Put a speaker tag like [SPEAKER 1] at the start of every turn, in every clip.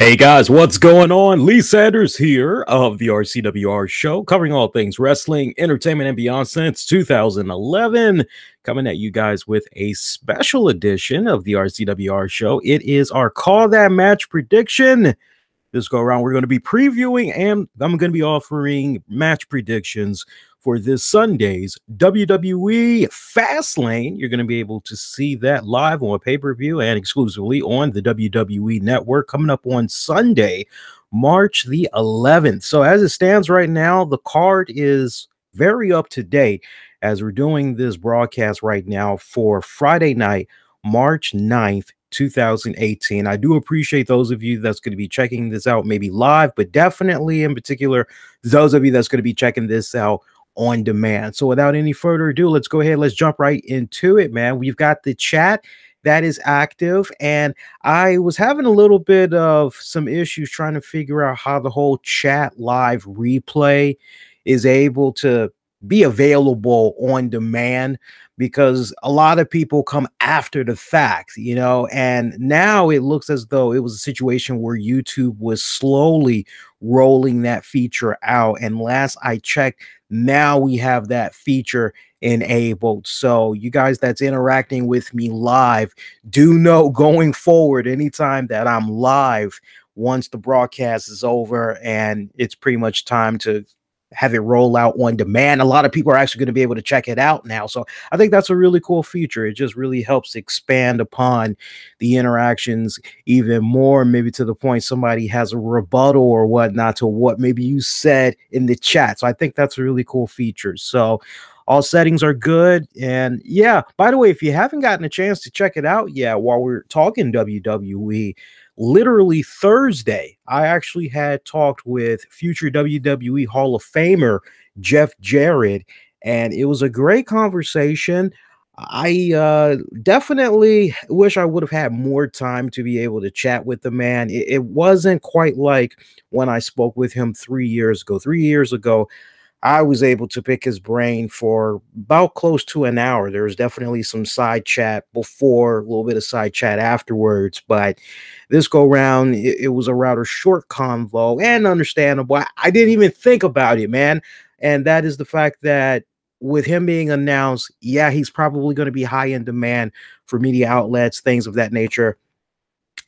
[SPEAKER 1] Hey guys, what's going on? Lee Sanders here of the RCWR show, covering all things wrestling, entertainment, and beyond since 2011. Coming at you guys with a special edition of the RCWR show. It is our Call That Match prediction. This go around, we're going to be previewing and I'm going to be offering match predictions for this Sunday's WWE Fastlane. You're going to be able to see that live on pay-per-view and exclusively on the WWE Network coming up on Sunday, March the 11th. So as it stands right now, the card is very up to date as we're doing this broadcast right now for Friday night, March 9th, 2018. I do appreciate those of you that's going to be checking this out maybe live, but definitely in particular those of you that's going to be checking this out on demand. So without any further ado, let's go ahead, let's jump right into it, man. We've got the chat that is active, and I was having a little bit of some issues trying to figure out how the whole chat live replay is able to be available on demand, because a lot of people come after the fact, and now it looks as though it was a situation where YouTube was slowly rolling that feature out. And last I checked, now we have that feature enabled. So you guys that's interacting with me live, do know going forward, anytime that I'm live, once the broadcast is over and it's pretty much time to have it roll out on demand, a lot of people are actually going to be able to check it out now. So I think that's a really cool feature. It just really helps expand upon the interactions even more, maybe to the point somebody has a rebuttal or whatnot to what maybe you said in the chat. So I think that's a really cool feature. So all settings are good. And yeah, by the way, if you haven't gotten a chance to check it out yet, while we're talking WWE, literally Thursday, I actually had talked with future WWE Hall of Famer Jeff Jarrett, and it was a great conversation. I definitely wish I would have had more time to be able to chat with the man. It wasn't quite like when I spoke with him 3 years ago. 3 years ago, I was able to pick his brain for about close to an hour. There was definitely some side chat before, a little bit of side chat afterwards, but this go round, it was a rather short convo and understandable. I didn't even think about it, man. And that is the fact that with him being announced, yeah, he's probably going to be high in demand for media outlets, things of that nature.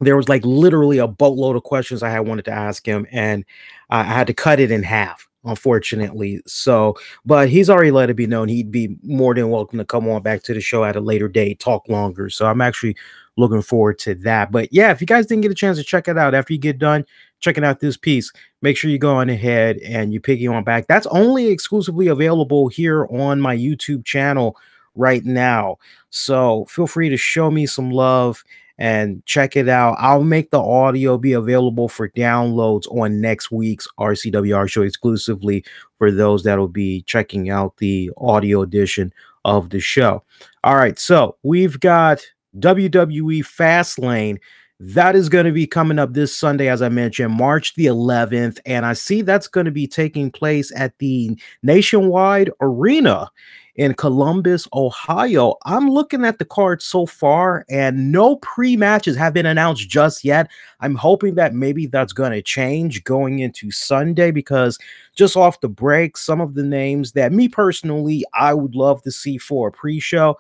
[SPEAKER 1] There was like literally a boatload of questions I had wanted to ask him, and I had to cut it in half, unfortunately. So, but he's already let it be known he'd be more than welcome to come on back to the show at a later date, talk longer. So I'm actually looking forward to that. But yeah, if you guys didn't get a chance to check it out after you get done checking out this piece, make sure you go on ahead and you pick it on back. That's only exclusively available here on my YouTube channel right now. So feel free to show me some love and check it out. I'll make the audio be available for downloads on next week's RCWR show exclusively for those that will be checking out the audio edition of the show. All right, so we've got WWE Fastlane. That is going to be coming up this Sunday, as I mentioned, March the 11th. And I see that's going to be taking place at the Nationwide Arena in Columbus, Ohio. I'm looking at the card so far, and no pre-matches have been announced just yet. I'm hoping that maybe that's going to change going into Sunday, because just off the break, some of the names that me personally, I would love to see for a pre-show.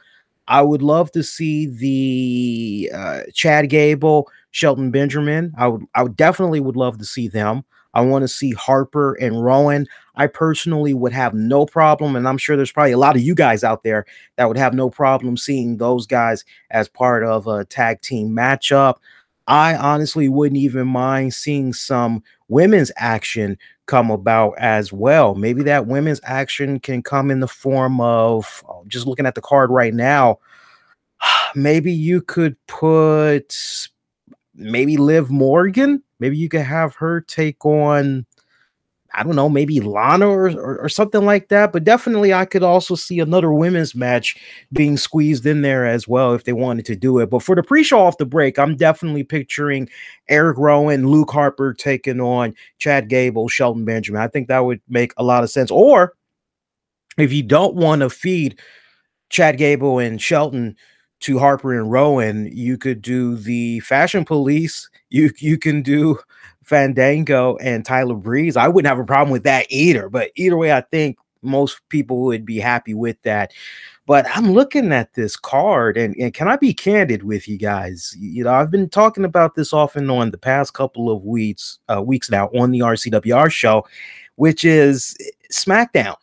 [SPEAKER 1] I would love to see the Chad Gable, Shelton Benjamin. I would definitely would love to see them. I want to see Harper and Rowan. I personally would have no problem, and I'm sure there's probably a lot of you guys out there that would have no problem seeing those guys as part of a tag team matchup. I honestly wouldn't even mind seeing some women's action come about as well. Maybe that women's action can come in the form of, just looking at the card right now, maybe you could put maybe Liv Morgan. Maybe you could have her take on, I don't know, maybe Lana or something like that. But definitely I could also see another women's match being squeezed in there as well if they wanted to do it. But for the pre-show off the break, I'm definitely picturing Eric Rowan, Luke Harper taking on Chad Gable, Shelton Benjamin. I think that would make a lot of sense. Or if you don't want to feed Chad Gable and Shelton to Harper and Rowan. You could do the Fashion Police. You can do Fandango and Tyler Breeze. I wouldn't have a problem with that either. But either way, I think most people would be happy with that. But I'm looking at this card, and can I be candid with you guys? You know, I've been talking about this off and on the past couple of weeks now on the RCWR show, which is SmackDown.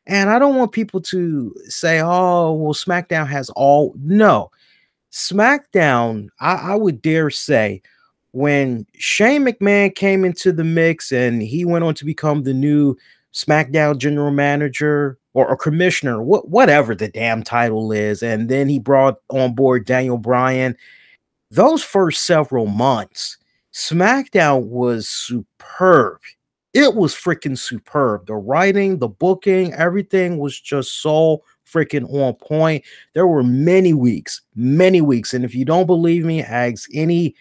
[SPEAKER 1] And I don't want people to say, oh, well, SmackDown has all. No, SmackDown, I would dare say, when Shane McMahon came into the mix and he went on to become the new SmackDown general manager or commissioner, whatever the damn title is, and then he brought on board Daniel Bryan, those first several months, SmackDown was superb. It was freaking superb. The writing, the booking, everything was just so freaking on point. There were many weeks, many weeks. And if you don't believe me, ask any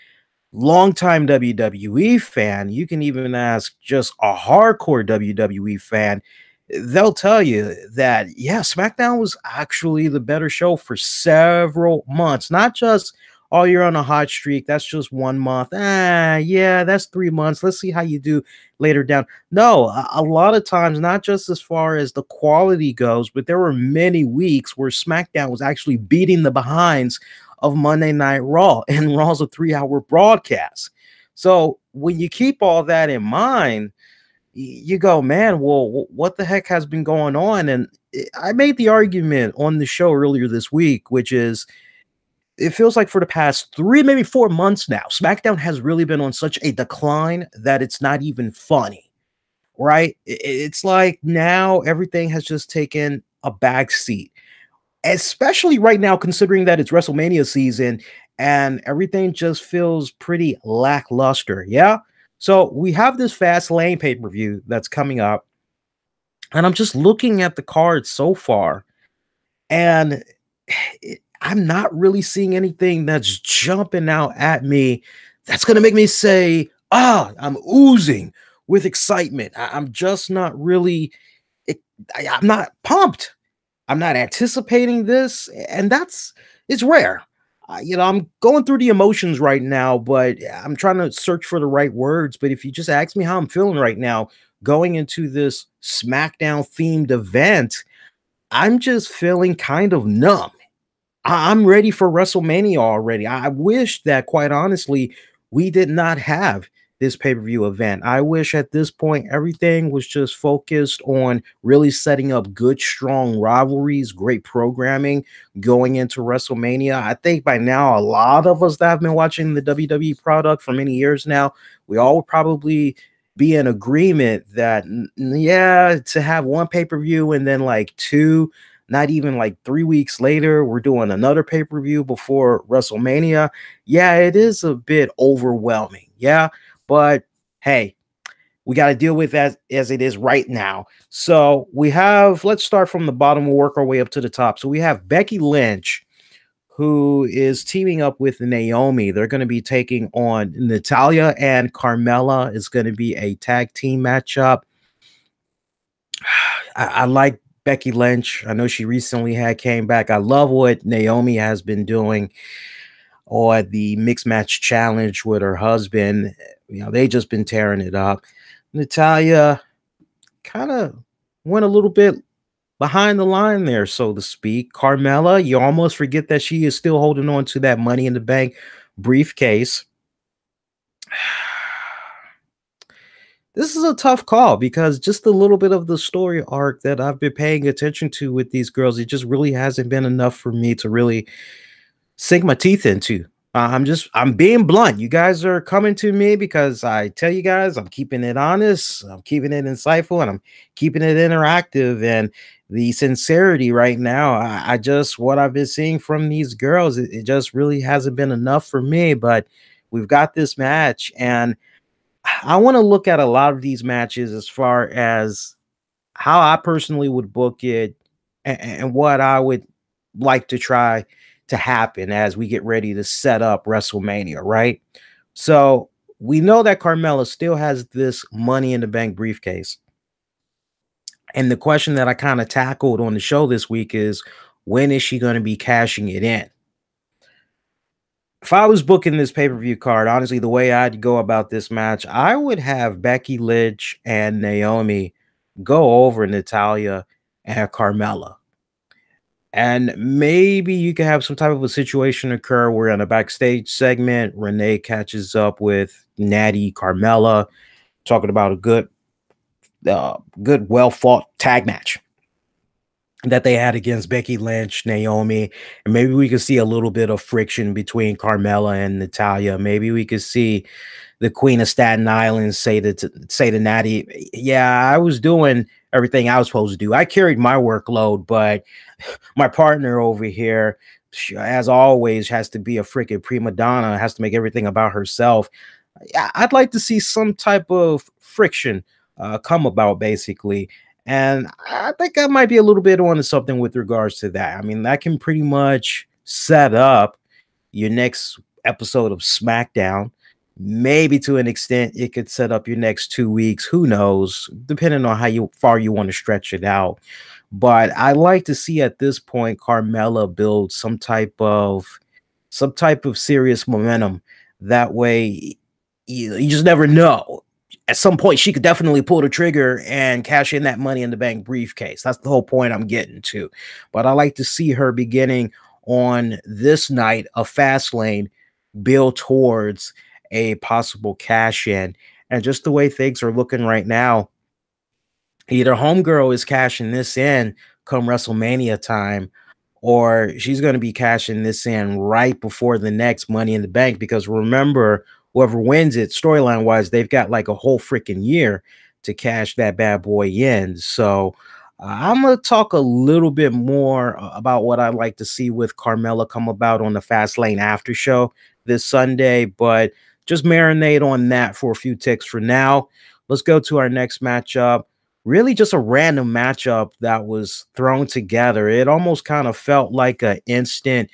[SPEAKER 1] longtime WWE fan. You can even ask just a hardcore WWE fan. They'll tell you that, yeah, SmackDown was actually the better show for several months, not just, oh, you're on a hot streak. That's just 1 month. Yeah, that's 3 months. Let's see how you do later down. No, a lot of times, not just as far as the quality goes, but there were many weeks where SmackDown was actually beating the behinds of Monday Night Raw, and Raw's a 3-hour broadcast. So when you keep all that in mind, you go, man, well, what the heck has been going on? And I made the argument on the show earlier this week, which is, it feels like for the past 3, maybe 4 months now, SmackDown has really been on such a decline that it's not even funny, right? It's like now everything has just taken a back seat, especially right now, considering that it's WrestleMania season and everything just feels pretty lackluster. Yeah. So we have this Fastlane pay-per-view that's coming up, and I'm just looking at the card so far, and I'm not really seeing anything that's jumping out at me that's going to make me say, I'm oozing with excitement. I'm just not really, I'm not pumped. I'm not anticipating this. And it's rare. I'm going through the emotions right now, but I'm trying to search for the right words. But if you just ask me how I'm feeling right now, going into this SmackDown themed event, I'm just feeling kind of numb. I'm ready for WrestleMania already. I wish that, quite honestly, we did not have this pay-per-view event. I wish at this point everything was just focused on really setting up good, strong rivalries, great programming going into WrestleMania. I think by now, a lot of us that have been watching the WWE product for many years now, we all would probably be in agreement that, yeah, to have one pay-per-view and then like two, not even like 3 weeks later, we're doing another pay-per-view before WrestleMania. Yeah, it is a bit overwhelming. Yeah, but hey, we got to deal with that as it is right now. So we have, let's start from the bottom. We'll work our way up to the top. So we have Becky Lynch, who is teaming up with Naomi. They're going to be taking on Natalya and Carmella. It's going to be a tag team matchup. I like Becky Lynch. I know she recently came back. I love what Naomi has been doing or the mixed match challenge with her husband. They just been tearing it up. Natalya kind of went a little bit behind the line there, so to speak. Carmella, you almost forget that she is still holding on to that Money in the Bank briefcase. This is a tough call because just a little bit of the story arc that I've been paying attention to with these girls, it just really hasn't been enough for me to really sink my teeth into. I'm being blunt. You guys are coming to me because I tell you guys, I'm keeping it honest, I'm keeping it insightful, and I'm keeping it interactive. And the sincerity right now, I just, what I've been seeing from these girls, it just really hasn't been enough for me. But we've got this match, and I want to look at a lot of these matches as far as how I personally would book it and what I would like to try to happen as we get ready to set up WrestleMania, right? So we know that Carmella still has this Money in the Bank briefcase. And the question that I kind of tackled on the show this week is, when is she going to be cashing it in? if I was booking this pay-per-view card, honestly, the way I'd go about this match, I would have Becky Lynch and Naomi go over Natalia and Carmella. And maybe you could have some type of a situation occur where in a backstage segment, Renee catches up with Natty Carmella, talking about a good, well-fought tag match that they had against Becky Lynch, Naomi, and maybe we could see a little bit of friction between Carmella and Natalia. Maybe we could see the Queen of Staten Island say to Natty, "Yeah, I was doing everything I was supposed to do. I carried my workload, but my partner over here, as always, has to be a freaking prima donna, has to make everything about herself." I'd like to see some type of friction come about, basically. And I think I might be a little bit on to something with regards to that. I mean, that can pretty much set up your next episode of SmackDown. Maybe to an extent, it could set up your next 2 weeks. Who knows? Depending on how far you want to stretch it out. But I like to see at this point Carmella build some type of serious momentum. That way, you just never know. At some point, she could definitely pull the trigger and cash in that Money in the Bank briefcase. That's the whole point I'm getting to. But I like to see her beginning on this night of Fastlane build towards a possible cash in. And just the way things are looking right now, either Homegirl is cashing this in come WrestleMania time, or she's going to be cashing this in right before the next Money in the Bank. Because remember, whoever wins it, storyline wise, they've got like a whole freaking year to cash that bad boy in. So I'm going to talk a little bit more about what I'd like to see with Carmella come about on the Fastlane after show this Sunday, but just marinate on that for a few ticks for now. Let's go to our next matchup. Really just a random matchup that was thrown together. It almost kind of felt like an instant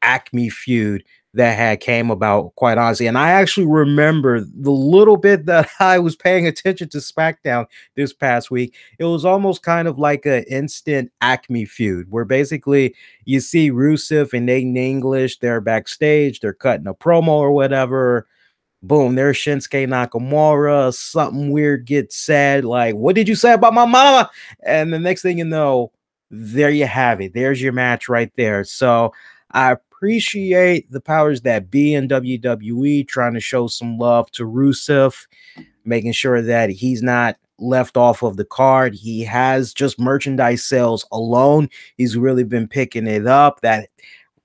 [SPEAKER 1] Acme feud that had came about, quite honestly. And I actually remember the little bit that I was paying attention to SmackDown this past week. It was almost kind of like an instant Acme feud where basically you see Rusev and Aiden English, they're backstage, they're cutting a promo or whatever. Boom, there's Shinsuke Nakamura. Something weird gets said, like, "What did you say about my mama?" And the next thing you know, there you have it. There's your match right there. So I appreciate the powers that be in WWE trying to show some love to Rusev, making sure that he's not left off of the card. He has just merchandise sales alone. He's really been picking it up. That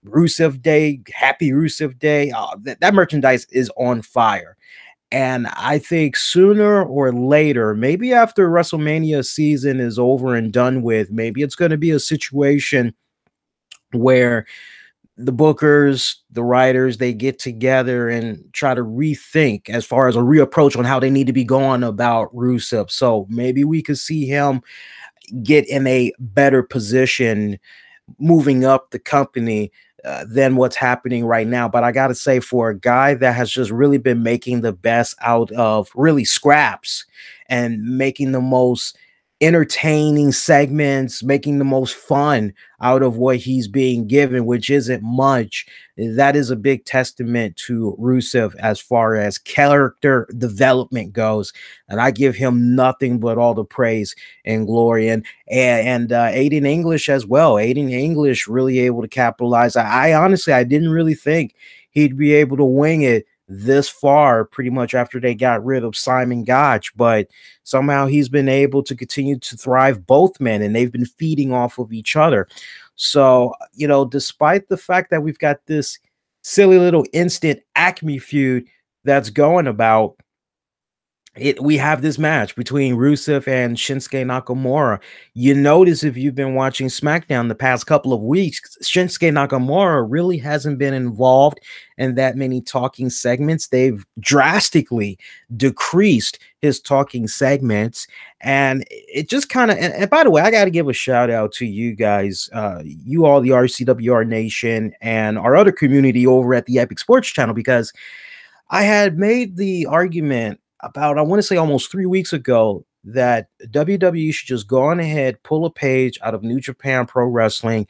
[SPEAKER 1] Rusev Day, happy Rusev Day. That merchandise is on fire. And I think sooner or later, maybe after WrestleMania season is over and done with, maybe it's going to be a situation where the bookers, the writers, they get together and try to rethink as far as a reapproach on how they need to be going about Rusev. So maybe we could see him get in a better position moving up the company than what's happening right now. But I got to say, for a guy that has just really been making the best out of really scraps and making the most entertaining segments, making the most fun out of what he's being given, which isn't much, that is a big testament to Rusev as far as character development goes. And I give him nothing but all the praise and glory. And Aiden English as well. Aiden English really able to capitalize. I honestly, I didn't really think he'd be able to wing it this far pretty much after they got rid of Simon Gotch, but somehow he's been able to continue to thrive both men, and they've been feeding off of each other. So, despite the fact that we've got this silly little instant Acme feud that's going about, we have this match between Rusev and Shinsuke Nakamura. You notice, if you've been watching SmackDown the past couple of weeks, Shinsuke Nakamura really hasn't been involved in that many talking segments. They've drastically decreased his talking segments, and it just kind of, and by the way, I got to give a shout out to you guys, you all, the RCWR Nation, and our other community over at the Epic Sports Channel, because I had made the argument about, I want to say almost 3 weeks ago, that WWE should just go on ahead, pull a page out of New Japan Pro Wrestling,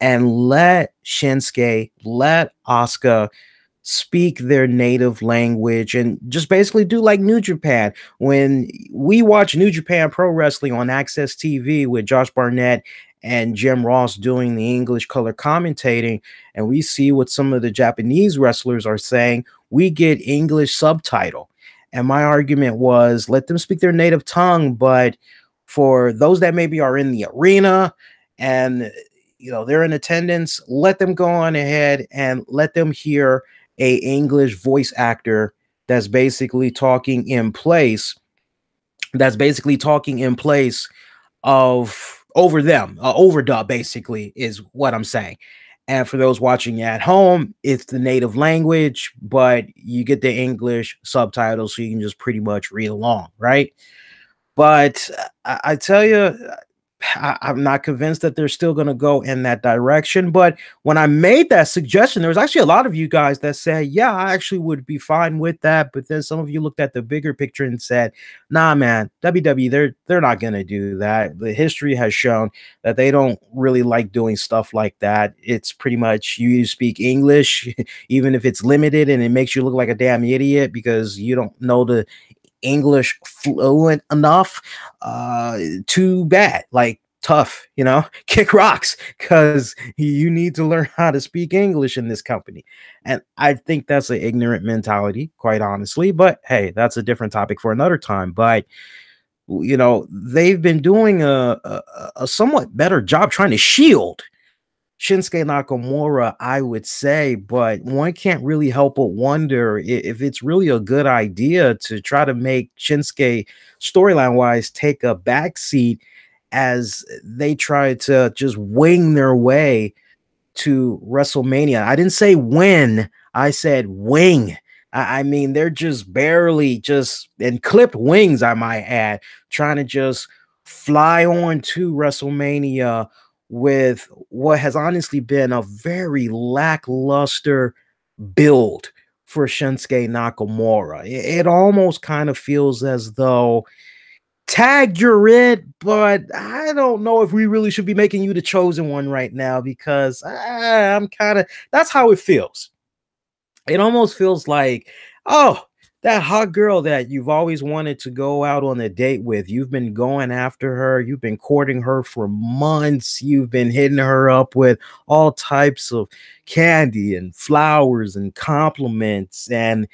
[SPEAKER 1] and let Shinsuke, let Asuka speak their native language and just basically do like New Japan. When we watch New Japan Pro Wrestling on Access TV with Josh Barnett and Jim Ross doing the English color commentating, and we see what some of the Japanese wrestlers are saying, we get English subtitle. And my argument was let them speak their native tongue, but for those that maybe are in the arena and they're in attendance, let them go on ahead and let them hear a English voice actor that's basically talking in place of over them. Overdub basically is what I'm saying. And for those watching at home, it's the native language, but you get the English subtitles so you can just pretty much read along, right? But I tell you, I'm not convinced that they're still going to go in that direction. But when I made that suggestion, there was actually a lot of you guys that said, yeah, I actually would be fine with that. But then some of you looked at the bigger picture and said, nah, man, WWE, they're not going to do that. The history has shown that they don't really like doing stuff like that. It's pretty much you speak English, even if it's limited and it makes you look like a damn idiot because you don't know the English fluent enough. Too bad. Like, tough, kick rocks, because you need to learn how to speak English in this company. And I think that's an ignorant mentality, quite honestly. But hey, that's a different topic for another time. But they've been doing a somewhat better job trying to shield Shinsuke Nakamura, I would say, but one can't really help but wonder if it's really a good idea to try to make Shinsuke storyline wise take a backseat as they try to just wing their way to WrestleMania. I didn't say win, I said wing. I mean, they're just barely just in clipped wings, I might add, trying to just fly on to WrestleMania with what has honestly been a very lackluster build for Shinsuke Nakamura. It almost kind of feels as though tag you're it, but I don't know if we really should be making you the chosen one right now because I'm kind of, that's how it feels. It almost feels like, oh, that hot girl that you've always wanted to go out on a date with. You've been going after her. You've been courting her for months. You've been hitting her up with all types of candy and flowers and compliments. And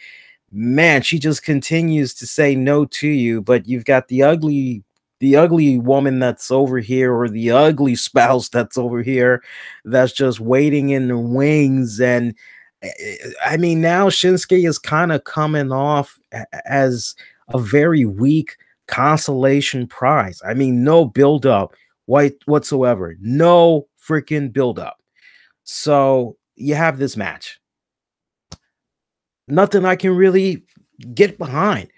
[SPEAKER 1] man, she just continues to say no to you. But you've got the ugly woman that's over here, or the ugly spouse that's over here, that's just waiting in the wings. And I mean, now Shinsuke is kind of coming off as a very weak consolation prize. I mean, no build up whatsoever. No freaking build up. So you have this match. Nothing I can really get behind,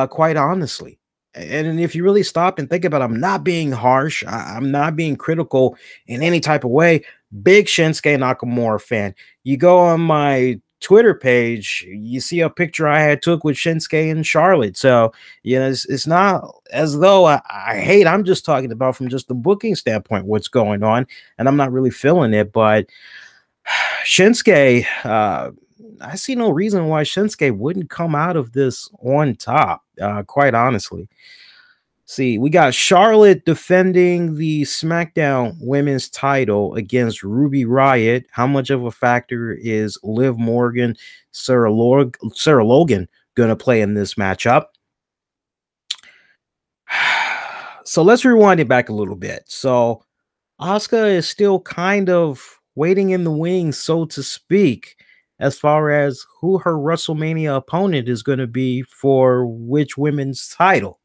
[SPEAKER 1] quite honestly. And if you really stop and think about it, I'm not being harsh. I'm not being critical in any type of way. Big Shinsuke Nakamura fan. You go on my Twitter page, you see a picture I had took with Shinsuke and Charlotte. So, it's not as though I hate. I'm just talking about from just the booking standpoint what's going on. And I'm not really feeling it. But Shinsuke, I see no reason why Shinsuke wouldn't come out of this on top, quite honestly. See, we got Charlotte defending the SmackDown Women's title against Ruby Riott. How much of a factor is Liv Morgan, Sarah Logan going to play in this matchup? So let's rewind it back a little bit. So Asuka is still kind of waiting in the wings, so to speak, as far as who her WrestleMania opponent is going to be for which women's title.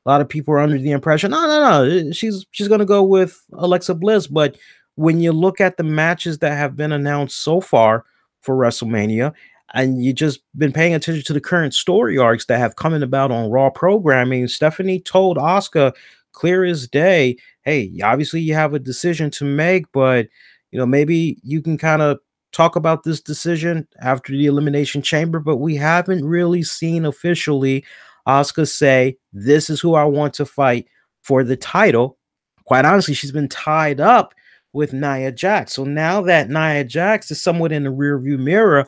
[SPEAKER 1] A lot of people are under the impression, no, she's going to go with Alexa Bliss. But when you look at the matches that have been announced so far for WrestleMania, and you just been paying attention to the current story arcs that have come about on Raw programming, Stephanie told Asuka clear as day, hey, obviously you have a decision to make, but maybe you can kind of talk about this decision after the Elimination Chamber. But we haven't really seen officially Asuka say, this is who I want to fight for the title. Quite honestly, she's been tied up with Nia Jax. So now that Nia Jax is somewhat in the rearview mirror,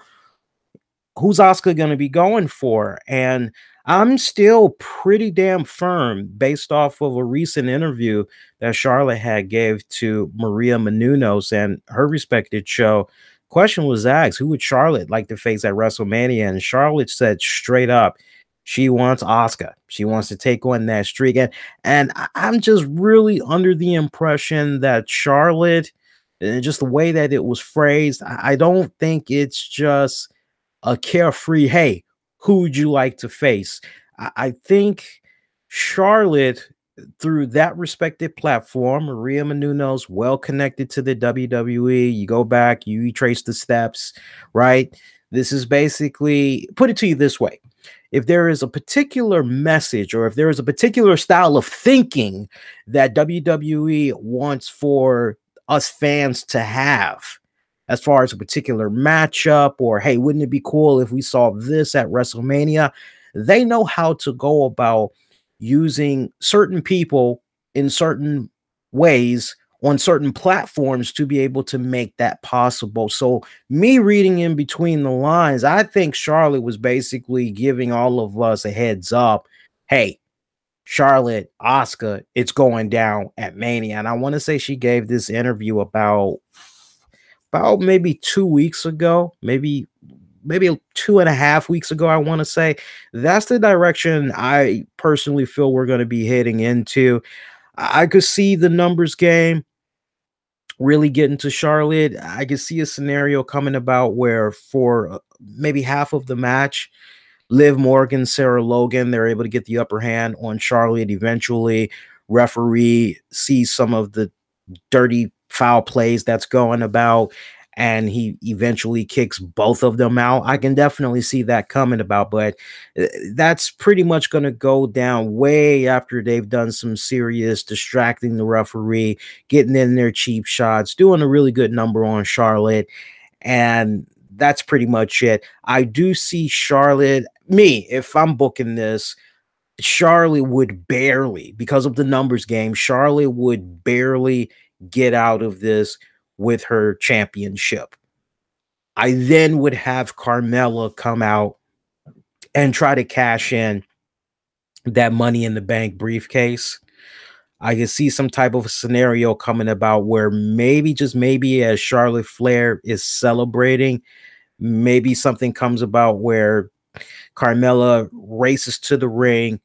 [SPEAKER 1] who's Asuka going to be going for? And I'm still pretty damn firm based off of a recent interview that Charlotte had gave to Maria Menounos and her respected show. Question was asked, who would Charlotte like to face at WrestleMania? And Charlotte said straight up, she wants Asuka. She wants to take on that streak. I'm just really under the impression that Charlotte, just the way that it was phrased, I don't think it's just a carefree, hey, who would you like to face? I think Charlotte, through that respected platform, Maria Menounos, well connected to the WWE. You go back, you retrace the steps, right? This is basically, put it to you this way. If there is a particular message or if there is a particular style of thinking that WWE wants for us fans to have, as far as a particular matchup, or hey, wouldn't it be cool if we saw this at WrestleMania? They know how to go about using certain people in certain ways on certain platforms to be able to make that possible. So, me reading in between the lines, I think Charlotte was basically giving all of us a heads up. Hey, Charlotte, Asuka, it's going down at Mania. And I want to say she gave this interview about maybe 2 weeks ago, maybe 2.5 weeks ago, I want to say. That's the direction I personally feel we're going to be heading into. I could see the numbers game really getting to Charlotte. I could see a scenario coming about where for maybe half of the match, Liv Morgan, Sarah Logan, they're able to get the upper hand on Charlotte. Eventually, referee sees some of the dirty foul plays that's going about, and he eventually kicks both of them out. I can definitely see that coming about, but that's pretty much going to go down way after they've done some serious distracting the referee, getting in their cheap shots, doing a really good number on Charlotte, and that's pretty much it. I do see Charlotte, me, if I'm booking this, Charlotte would barely, because of the numbers game, Charlotte would barely get out of this with her championship. I then would have Carmella come out and try to cash in that Money in the Bank briefcase. I can see some type of scenario coming about where maybe, just maybe, as Charlotte Flair is celebrating, maybe something comes about where Carmella races to the ring,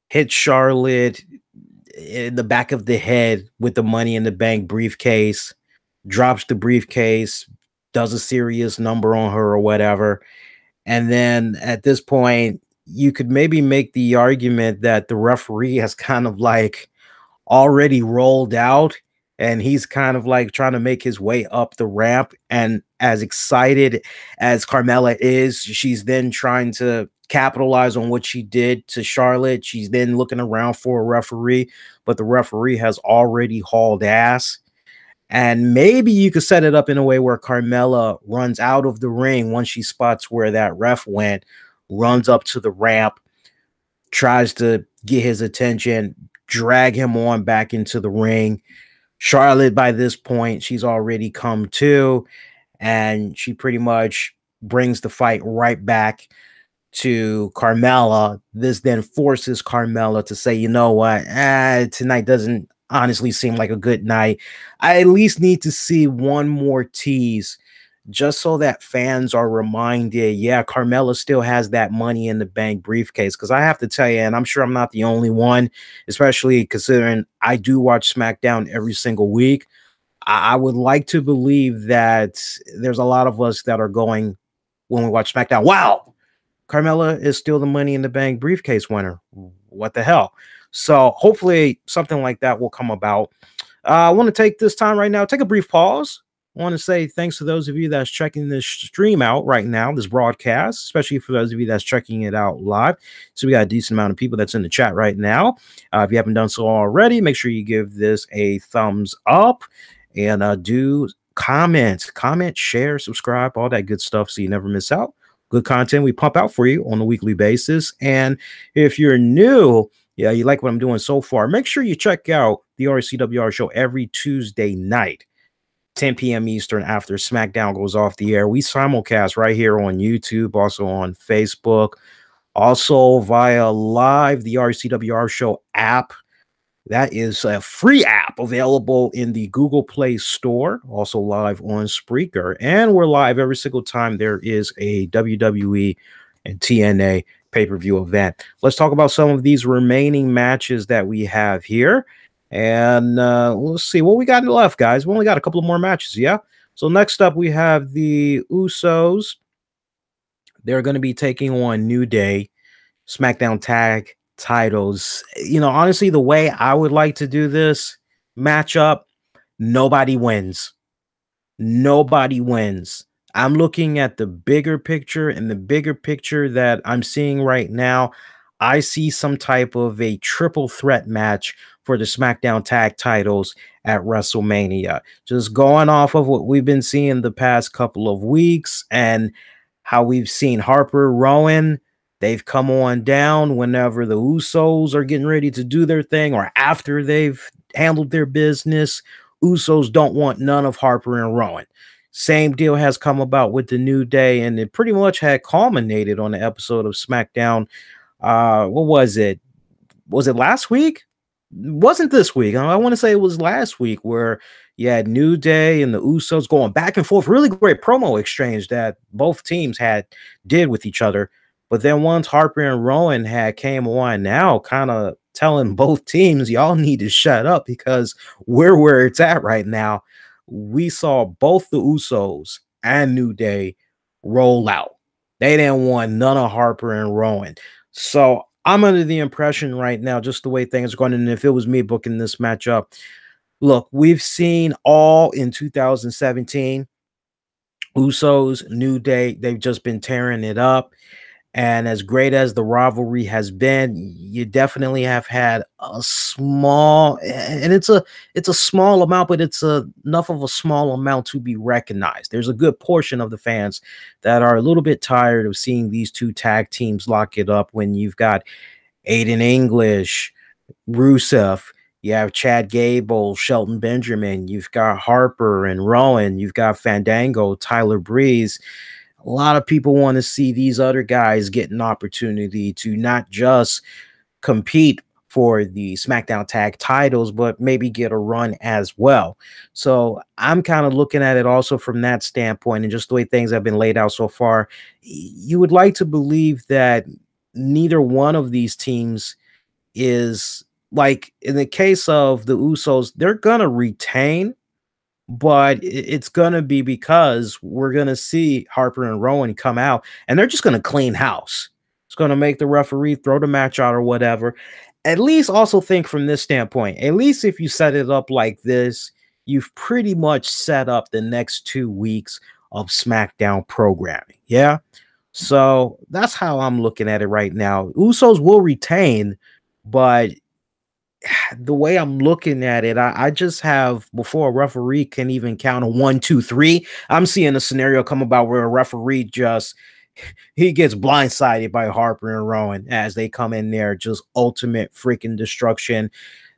[SPEAKER 1] hits Charlotte in the back of the head with the Money in the Bank briefcase, drops the briefcase, does a serious number on her or whatever. And then at this point, you could maybe make the argument that the referee has kind of like already rolled out and he's kind of like trying to make his way up the ramp. And as excited as Carmella is, she's then trying to capitalize on what she did to Charlotte. She's then looking around for a referee, but the referee has already hauled ass. And maybe you could set it up in a way where Carmella runs out of the ring once she spots where that ref went, runs up to the ramp, tries to get his attention, drag him on back into the ring. Charlotte, by this point, she's already come to, and she pretty much brings the fight right back to Carmella. This then forces Carmella to say, you know what, tonight doesn't honestly seem like a good night. I at least need to see one more tease just so that fans are reminded, yeah, Carmella still has that Money in the Bank briefcase. Because I have to tell you, and I'm sure I'm not the only one, especially considering I do watch SmackDown every single week, I would like to believe that there's a lot of us that are going, when we watch SmackDown, wow, Carmella is still the Money in the Bank briefcase winner. What the hell? So hopefully something like that will come about. I want to take this time right now, take a brief pause. I want to say thanks to those of you that's checking this stream out right now, this broadcast, especially for those of you that's checking it out live. So we got a decent amount of people that's in the chat right now. If you haven't done so already, make sure you give this a thumbs up and do comment, share, subscribe, all that good stuff so you never miss out. Good content we pump out for you on a weekly basis. And if you're new, yeah, you like what I'm doing so far, make sure you check out the RCWR show every Tuesday night. 10 p.m. Eastern after SmackDown goes off the air. We simulcast right here on YouTube, also on Facebook, also via live the RCWR Show app. That is a free app available in the Google Play Store, also live on Spreaker. And we're live every single time there is a WWE and TNA pay-per-view event. Let's talk about some of these remaining matches that we have here. And let's see what we got left, guys. We only got a couple of more matches, yeah? So next up, we have the Usos. They're going to be taking on New Day, SmackDown Tag Titles. You know, honestly, the way I would like to do this matchup, nobody wins. Nobody wins. I'm looking at the bigger picture, and the bigger picture that I'm seeing right now, I see some type of a triple threat match for the SmackDown Tag Titles at WrestleMania. Just going off of what we've been seeing the past couple of weeks and how we've seen Harper, Rowan, they've come on down whenever the Usos are getting ready to do their thing or after they've handled their business. Usos don't want none of Harper and Rowan. Same deal has come about with the New Day, and it pretty much had culminated on the episode of SmackDown. What was it? Was it last week? Wasn't this week. I want to say it was last week where you had New Day and the Usos going back and forth. Really great promo exchange that both teams did with each other. But then once Harper and Rowan had came on now, kind of telling both teams, y'all need to shut up because we're where it's at right now. We saw both the Usos and New Day roll out. They didn't want none of Harper and Rowan. So I'm under the impression right now, just the way things are going, and if it was me booking this matchup, look, we've seen all in 2017, Usos, New Day, they've just been tearing it up. And as great as the rivalry has been, you definitely have had a small, and it's a small amount, but it's enough of a small amount to be recognized. There's a good portion of the fans that are a little bit tired of seeing these two tag teams lock it up when you've got Aiden English, Rusev, you have Chad Gable, Shelton Benjamin, you've got Harper and Rowan, you've got Fandango, Tyler Breeze. A lot of people want to see these other guys get an opportunity to not just compete for the SmackDown Tag Titles, but maybe get a run as well. So I'm kind of looking at it also from that standpoint, and just the way things have been laid out so far, you would like to believe that neither one of these teams is, like in the case of the Usos, they're going to retain, but it's going to be because we're going to see Harper and Rowan come out and they're just going to clean house. It's going to make the referee throw the match out or whatever. At least also think from this standpoint, at least if you set it up like this, you've pretty much set up the next 2 weeks of SmackDown programming. Yeah. So that's how I'm looking at it right now. Usos will retain, but the way I'm looking at it, I just have, before a referee can even count a 1, 2, 3, I'm seeing a scenario come about where a referee he gets blindsided by Harper and Rowan as they come in there, just ultimate freaking destruction.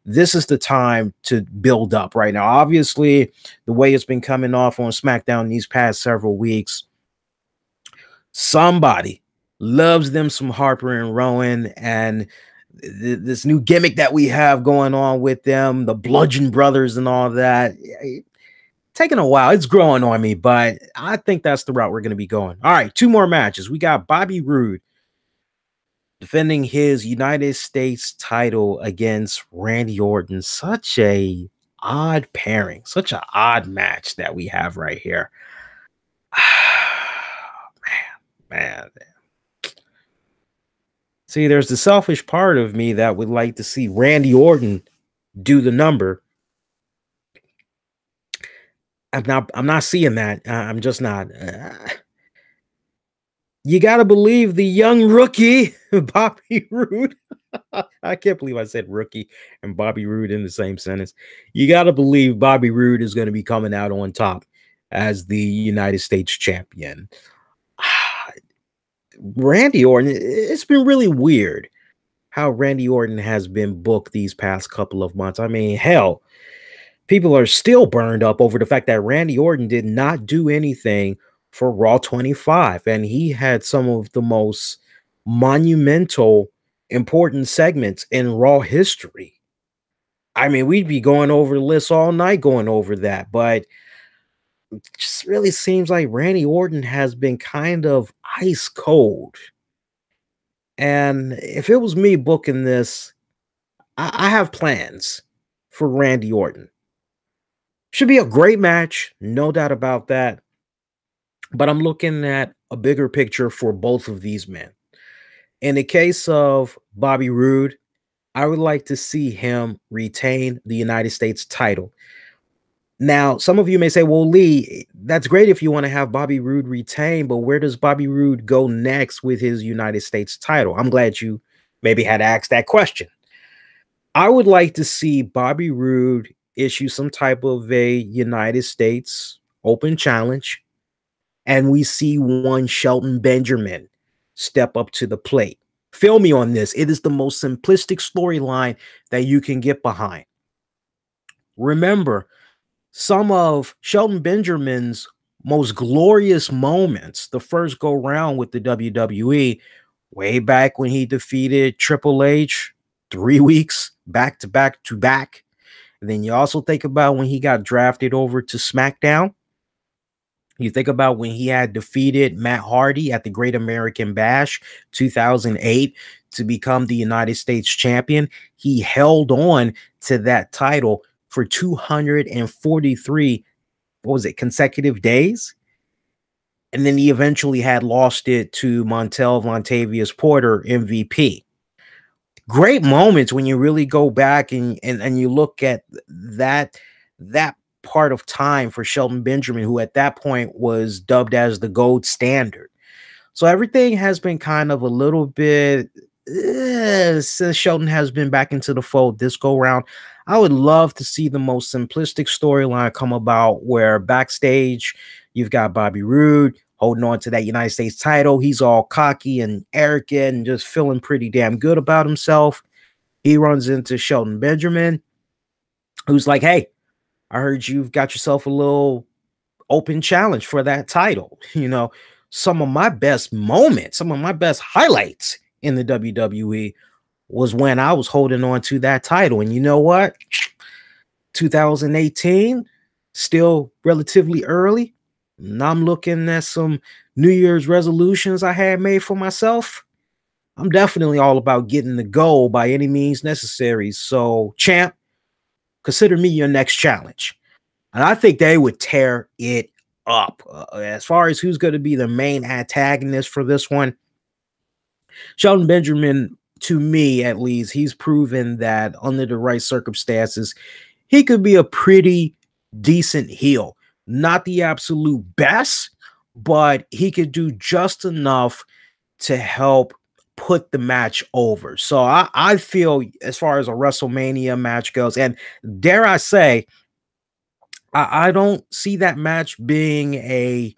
[SPEAKER 1] This is the time to build up right now. Obviously, the way it's been coming off on SmackDown these past several weeks, somebody loves them some Harper and Rowan, and this new gimmick that we have going on with them, the Bludgeon Brothers and all that, taking a while. It's growing on me, but I think that's the route we're going to be going. All right, 2 more matches. We got Bobby Roode defending his United States title against Randy Orton. Such a odd pairing, such an odd match that we have right here. man. See, there's the selfish part of me that would like to see Randy Orton do the number. I'm not seeing that. I'm just not. You got to believe the young rookie, Bobby Roode. I can't believe I said rookie and Bobby Roode in the same sentence. You got to believe Bobby Roode is going to be coming out on top as the United States champion. Randy Orton, it's been really weird how Randy Orton has been booked these past couple of months. I mean, hell, People are still burned up over the fact that Randy Orton did not do anything for Raw 25, and he had some of the most monumental, important segments in Raw history. I mean, we'd be going over the list all night going over that, but it just really seems like Randy Orton has been kind of ice cold. And if it was me booking this, I have plans for Randy Orton. Should be a great match, no doubt about that. But I'm looking at a bigger picture for both of these men. In the case of Bobby Roode, I would like to see him retain the United States title. Now, some of you may say, well, Lee, that's great if you want to have Bobby Roode retain, but where does Bobby Roode go next with his United States title? I'm glad you maybe had asked that question. I would like to see Bobby Roode issue some type of a United States Open Challenge, and we see one Shelton Benjamin step up to the plate. Feel me on this. It is the most simplistic storyline that you can get behind. Remember, some of Shelton Benjamin's most glorious moments, the first go round with the WWE, way back when he defeated Triple H 3 weeks back to back to back. And then you also think about when he got drafted over to SmackDown. You think about when he had defeated Matt Hardy at the Great American Bash 2008 to become the United States champion. He held on to that title for 243, what was it, consecutive days? And then he eventually had lost it to Montel Vontavious Porter, MVP. Great moments when you really go back and you look at that part of time for Shelton Benjamin, who at that point was dubbed as the gold standard. So everything has been kind of a little bit since Shelton has been back into the fold this go round. I would love to see the most simplistic storyline come about where backstage you've got Bobby Roode holding on to that United States title. He's all cocky and arrogant and just feeling pretty damn good about himself. He runs into Shelton Benjamin, who's like, hey, I heard you've got yourself a little open challenge for that title. You know, some of my best moments, some of my best highlights in the WWE was when I was holding on to that title. And you know what? 2018, still relatively early. And I'm looking at some New Year's resolutions I had made for myself. I'm definitely all about getting the goal by any means necessary. So, champ, consider me your next challenge. And I think they would tear it up. As far as who's going to be the main antagonist for this one, Shelton Benjamin, to me at least, he's proven that under the right circumstances, he could be a pretty decent heel. Not the absolute best, but he could do just enough to help put the match over. So I feel as far as a WrestleMania match goes, and dare I say, I don't see that match being a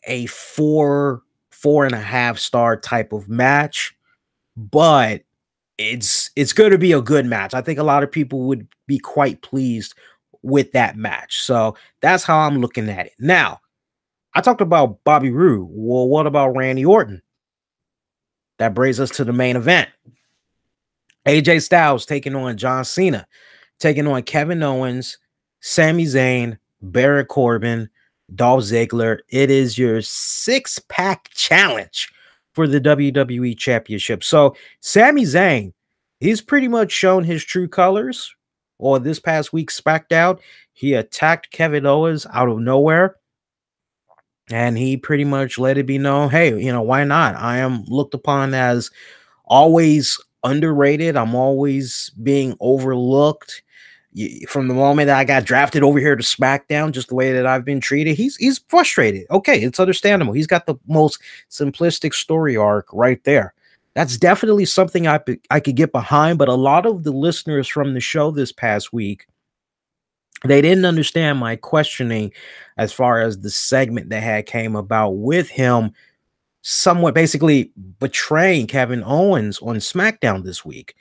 [SPEAKER 1] 4.5 star type of match, but it's going to be a good match. I think a lot of people would be quite pleased with that match. So that's how I'm looking at it. Now, I talked about Bobby Roode. Well, what about Randy Orton? That brings us to the main event. AJ Styles taking on John Cena, taking on Kevin Owens, Sami Zayn, Baron Corbin, Dolph Ziggler. It is your 6-pack challenge for the WWE Championship. So Sami Zayn, he's pretty much shown his true colors. Or this past week SmackDown, he attacked Kevin Owens out of nowhere. And he pretty much let it be known, hey, you know, why not? I am looked upon as always underrated. I'm always being overlooked. From the moment that I got drafted over here to SmackDown, just the way that I've been treated, he's frustrated. Okay, it's understandable. He's got the most simplistic story arc right there. That's definitely something I could get behind, but a lot of the listeners from the show this past week, they didn't understand my questioning as far as the segment that had came about with him somewhat basically betraying Kevin Owens on SmackDown this week.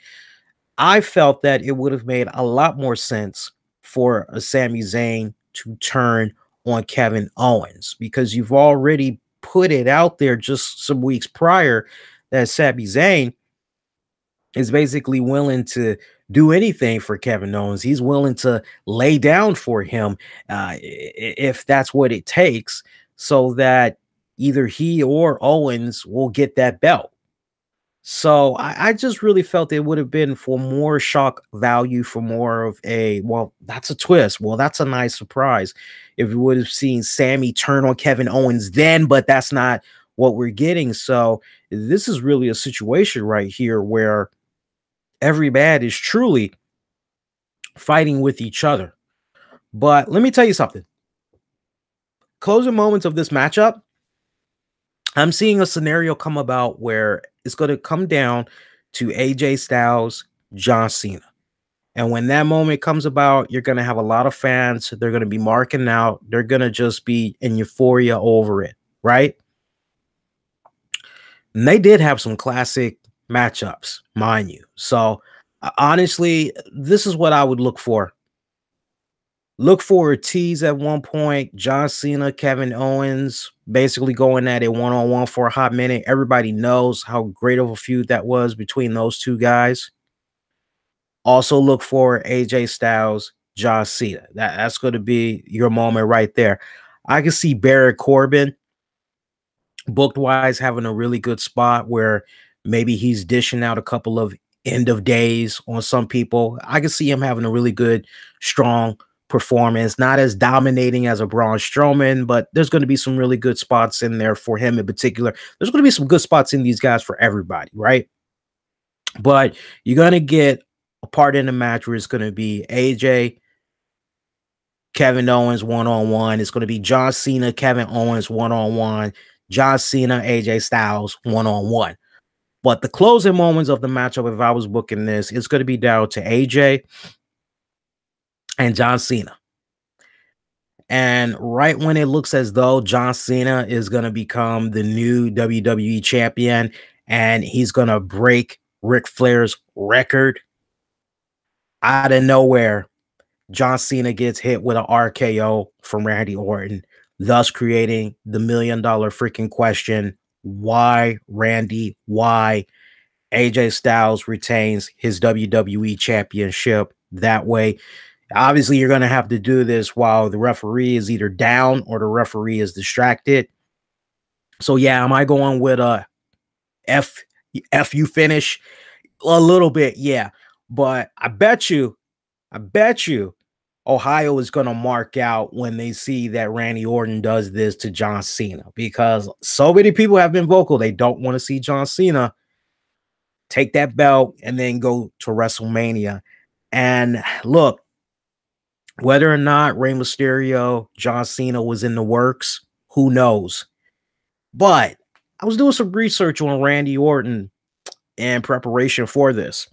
[SPEAKER 1] I felt that it would have made a lot more sense
[SPEAKER 2] for a Sami Zayn to turn on Kevin Owens, because you've already put it out there just some weeks prior that Sami Zayn is basically willing to do anything for Kevin Owens. He's willing to lay down for him if that's what it takes, so that either he or Owens will get that belt. So I just really felt it would have been for more shock value, for more of a, well, that's a twist. Well, that's a nice surprise if we would have seen Sammy turn on Kevin Owens then, but that's not what we're getting. So this is really a situation right here where every man is truly fighting with each other. But let me tell you something. Closing moments of this matchup, I'm seeing a scenario come about where it's going to come down to AJ Styles, John Cena. And when that moment comes about, you're going to have a lot of fans. They're going to be marking out. They're going to just be in euphoria over it, right? And they did have some classic matchups, mind you. So honestly, this is what I would look for. Look for a tease at one point. John Cena, Kevin Owens, basically going at it one-on-one for a hot minute. Everybody knows how great of a feud that was between those two guys. Also look for AJ Styles, John Cena. That's going to be your moment right there. I can see Baron Corbin, booked-wise, having a really good spot where maybe he's dishing out a couple of end of days on some people. I can see him having a really good, strong performance, not as dominating as a Braun Strowman, but there's going to be some really good spots in there for him in particular. There's going to be some good spots in these guys for everybody, right? But you're going to get a part in the match where it's going to be AJ, Kevin Owens one-on-one. It's going to be John Cena, Kevin Owens one-on-one, John Cena, AJ Styles one-on-one. But the closing moments of the matchup, if I was booking this, it's going to be down to AJ and John Cena. And right when it looks as though John Cena is going to become the new WWE champion and he's going to break Ric Flair's record, out of nowhere, John Cena gets hit with an RKO from Randy Orton, thus creating the $1 million freaking question. Why, Randy? Why? AJ Styles retains his WWE championship that way. Obviously, you're going to have to do this while the referee is either down or the referee is distracted. So, yeah, am I going with a FU finish? A little bit, yeah. But I bet you Ohio is going to mark out when they see that Randy Orton does this to John Cena, because so many people have been vocal. They don't want to see John Cena take that belt and then go to WrestleMania. And look, whether or not Rey Mysterio, John Cena was in the works, who knows? But I was doing some research on Randy Orton in preparation for this.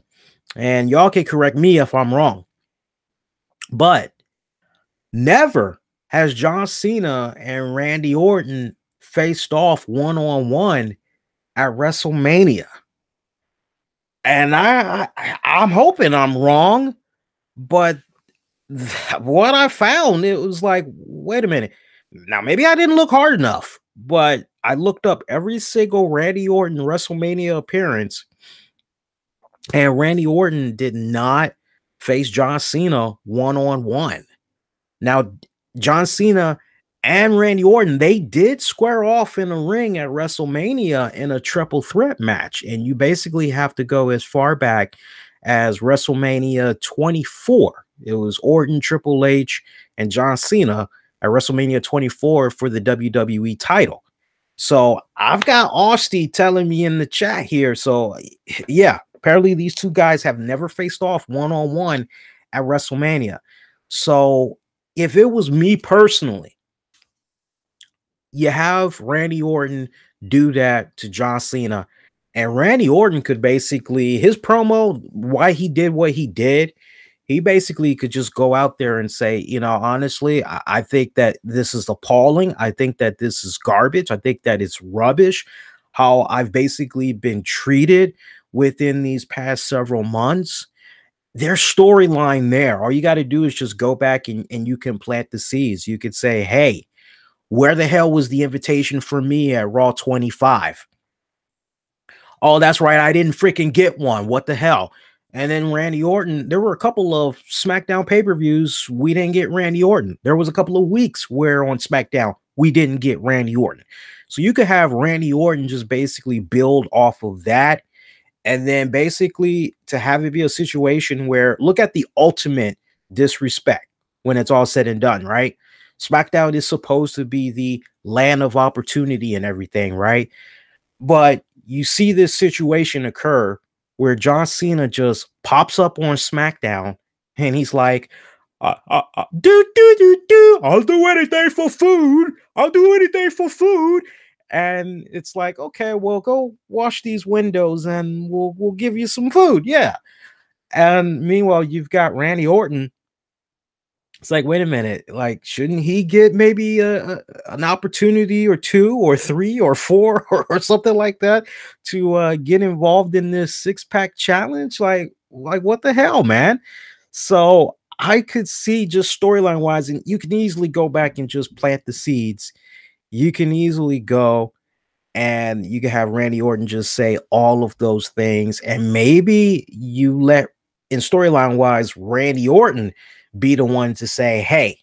[SPEAKER 2] And y'all can correct me if I'm wrong. But never has John Cena and Randy Orton faced off one-on-one at WrestleMania. And I'm hoping I'm wrong, but what I found, it was like, wait a minute. Now, maybe I didn't look hard enough, but I looked up every single Randy Orton WrestleMania appearance, and Randy Orton did not face John Cena one-on-one. Now, John Cena and Randy Orton, they did square off in a ring at WrestleMania in a triple threat match, and you basically have to go as far back as WrestleMania 24. It was Orton, Triple H, and John Cena at WrestleMania 24 for the WWE title. So I've got Austin telling me in the chat here. So yeah, apparently these two guys have never faced off one-on-one at WrestleMania. So if it was me personally, you have Randy Orton do that to John Cena, and Randy Orton could basically, his promo, why he did what he did, he basically could just go out there and say, you know, honestly, I think that this is appalling. I think that this is garbage. I think that it's rubbish how I've basically been treated within these past several months. there's storyline there. All you got to do is just go back and you can plant the seeds. You could say, hey, where the hell was the invitation for me at Raw 25? Oh, that's right. I didn't freaking get one. What the hell? And then Randy Orton, there were a couple of SmackDown pay-per-views we didn't get Randy Orton. There was a couple of weeks where on SmackDown we didn't get Randy Orton. So you could have Randy Orton just basically build off of that. And then basically to have it be a situation where look at the ultimate disrespect when it's all said and done, right? SmackDown is supposed to be the land of opportunity and everything, right? But you see this situation occur where John Cena just pops up on SmackDown and he's like, I'll do anything for food. I'll do anything for food. And it's like, okay, well, go wash these windows and we'll give you some food. Yeah. And meanwhile, you've got Randy Orton. It's like, wait a minute, like, shouldn't he get maybe an opportunity or two or three or four or something like that to get involved in this six-pack challenge? Like what the hell, man? So I could see just storyline wise, and you can easily go back and just plant the seeds. You can easily go and you can have Randy Orton just say all of those things, and maybe you let in storyline wise Randy Orton be the one to say, hey,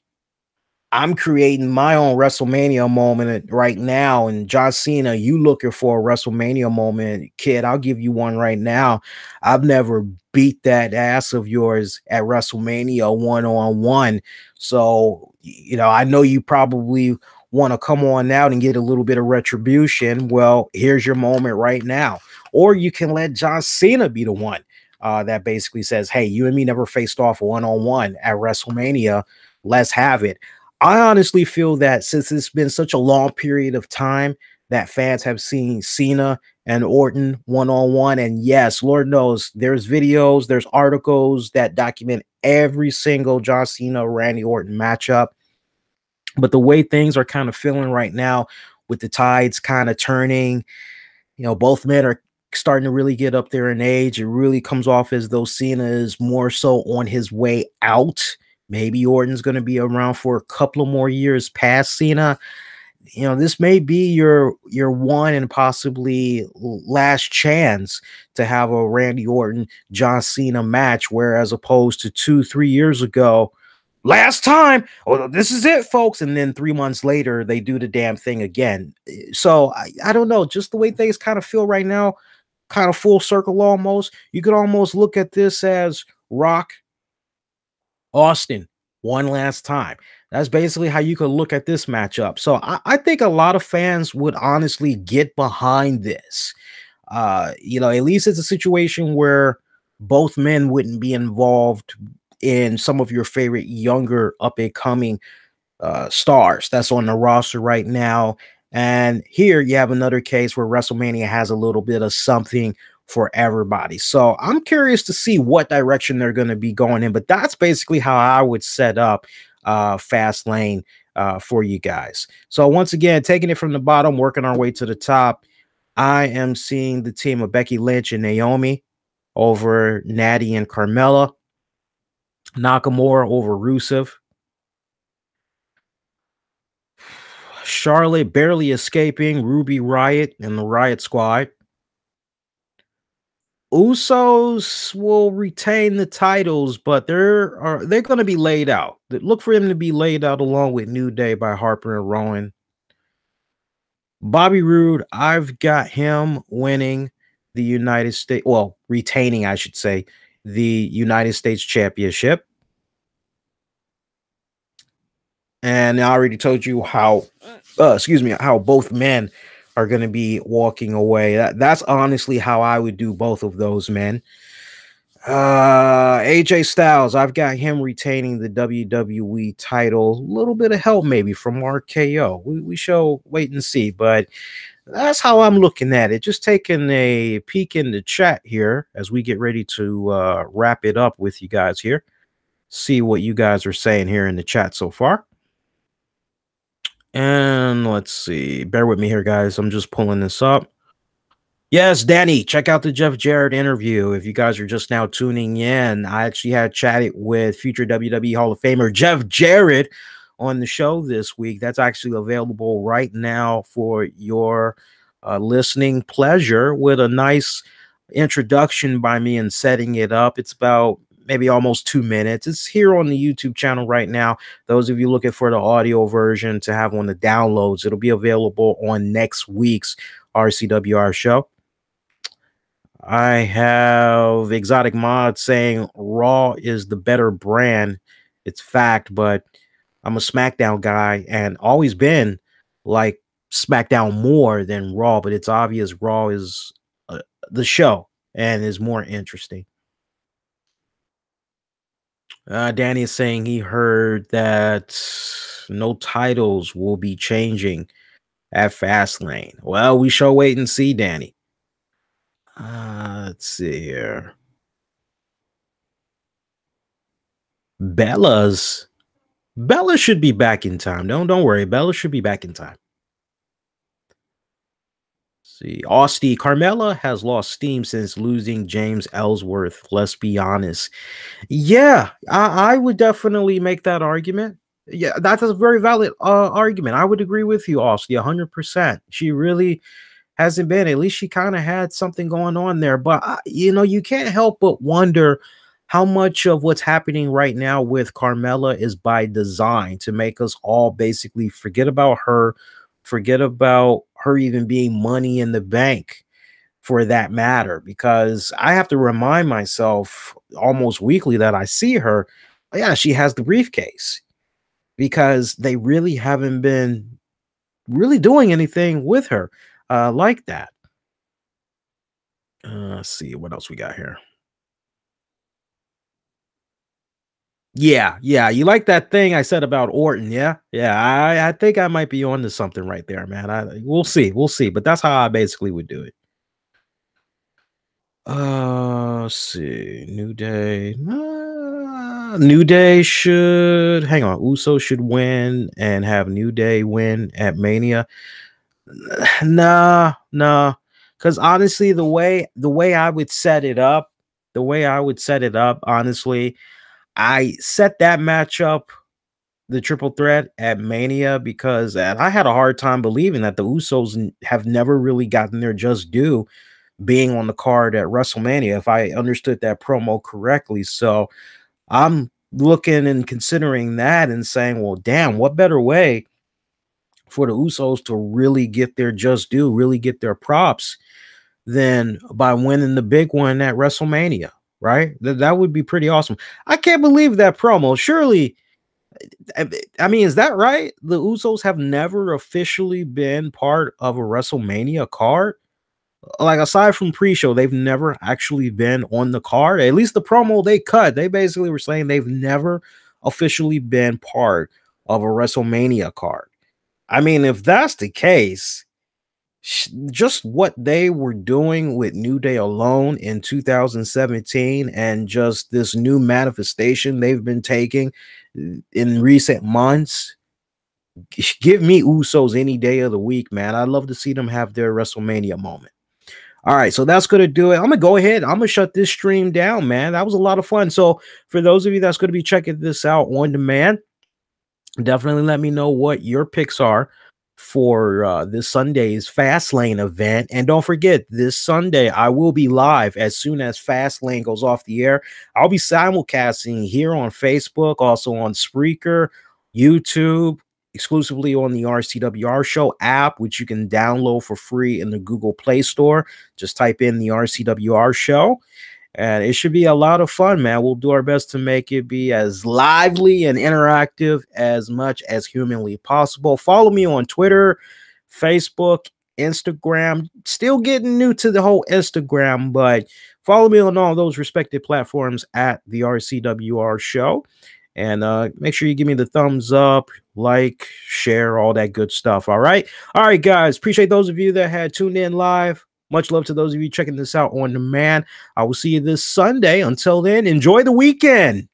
[SPEAKER 2] I'm creating my own WrestleMania moment right now. And John Cena, you looking for a WrestleMania moment, kid? I'll give you one right now. I've never beat that ass of yours at WrestleMania one-on-one. So, you know, I know you probably want to come on out and get a little bit of retribution. Well, here's your moment right now. Or you can let John Cena be the one that basically says, hey, you and me never faced off one-on-one at WrestleMania. Let's have it. I honestly feel that since it's been such a long period of time that fans have seen Cena and Orton one-on-one, and yes, Lord knows there's videos, there's articles that document every single John Cena, Randy Orton matchup. But the way things are kind of feeling right now with the tides kind of turning, you know, both men are starting to really get up there in age. It really comes off as though Cena is more so on his way out. Maybe Orton's going to be around for a couple of more years past Cena. You know, this may be your one and possibly last chance to have a Randy Orton John Cena match, whereas opposed to 2-3 years ago, last time, oh, this is it, folks. And then 3 months later, they do the damn thing again. So I don't know, just the way things kind of feel right now, kind of full circle almost. You could almost look at this as Rock Austin one last time. That's basically how you could look at this matchup. So I think a lot of fans would honestly get behind this. You know, at least it's a situation where both men wouldn't be involved in some of your favorite younger up and coming stars that's on the roster right now. And here you have another case where WrestleMania has a little bit of something for everybody. So I'm curious to see what direction they're going to be going in, but that's basically how I would set up Fastlane for you guys. So once again, taking it from the bottom, working our way to the top, I am seeing the team of Becky Lynch and Naomi over Natty and Carmella, Nakamura over Rusev, Charlotte barely escaping Ruby Riott and the Riott Squad. Usos will retain the titles, but they're going to be laid out. Look for him to be laid out along with New Day by Harper and Rowan. Bobby Roode, I've got him winning the United States, well, retaining, I should say, the United States Championship. And I already told you how, how both men are going to be walking away. That's honestly how I would do both of those men. AJ Styles, I've got him retaining the WWE title. A little bit of help maybe from RKO. We shall wait and see, but that's how I'm looking at it. Just taking a peek in the chat here as we get ready to wrap it up with you guys here. See what you guys are saying here in the chat so far. And let's see. Bear with me here, guys. I'm just pulling this up. Yes, Danny, check out the Jeff Jarrett interview. If you guys are just now tuning in, I actually had chatted with future WWE Hall of Famer Jeff Jarrett on the show this week. That's actually available right now for your listening pleasure, with a nice introduction by me and setting it up. It's about maybe almost 2 minutes. It's here on the YouTube channel right now. Those of you looking for the audio version to have on the downloads, it'll be available on next week's RCWR show. I have Exotic Mod saying Raw is the better brand. It's fact, but I'm a SmackDown guy and always been like SmackDown more than Raw, but it's obvious Raw is the show and is more interesting. Danny is saying he heard that no titles will be changing at Fastlane. Well, we shall wait and see, Danny. Let's see here. Bella should be back in time. Don't worry. Bella should be back in time. See, Austin, Carmella has lost steam since losing James Ellsworth. Let's be honest. Yeah, I would definitely make that argument. Yeah, that's a very valid argument. I would agree with you, Austin, 100%. She really hasn't been. At least she kind of had something going on there. But, you can't help but wonder how much of what's happening right now with Carmella is by design to make us all basically forget about her even being money in the bank, for that matter, because I have to remind myself almost weekly that I see her. Yeah, she has the briefcase, because they really haven't been really doing anything with her like that. Let's see what else we got here. Yeah, you like that thing I said about Orton? Yeah. I think I might be on to something right there, man. We'll see, but that's how I basically would do it. Let's see. New Day. New Day should hang on. Uso should win and have New Day win at Mania. Nah. Because honestly, the way I would set it up, honestly, I set that matchup, the triple threat at Mania, because I had a hard time believing that the Usos have never really gotten their just due being on the card at WrestleMania, if I understood that promo correctly. So I'm looking and considering that and saying, well, damn, what better way for the Usos to really get their just due, really get their props, than by winning the big one at WrestleMania, right? That would be pretty awesome. I can't believe that promo. Surely, I mean, is that right? The Usos have never officially been part of a WrestleMania card. Like, aside from pre-show, they've never actually been on the card. At least the promo they cut, they basically were saying they've never officially been part of a WrestleMania card. I mean, if that's the case, just what they were doing with New Day alone in 2017 and just this new manifestation they've been taking in recent months, give me Usos any day of the week, man. I'd love to see them have their WrestleMania moment. All right, so that's going to do it. I'm going to go ahead. I'm going to shut this stream down, man. That was a lot of fun. So for those of you that's going to be checking this out on demand, definitely let me know what your picks are for this Sunday's Fastlane event. And don't forget, this Sunday, I will be live as soon as Fastlane goes off the air. I'll be simulcasting here on Facebook, also on Spreaker, YouTube, exclusively on the RCWR Show app, which you can download for free in the Google Play Store. Just type in the RCWR Show, and it should be a lot of fun, man. We'll do our best to make it be as lively and interactive as much as humanly possible. Follow me on Twitter, Facebook, Instagram. Still getting new to the whole Instagram, but follow me on all those respective platforms at the RCWR Show. And make sure you give me the thumbs up, like, share, all that good stuff. All right, guys. Appreciate those of you that had tuned in live. Much love to those of you checking this out on demand. I will see you this Sunday. Until then, enjoy the weekend.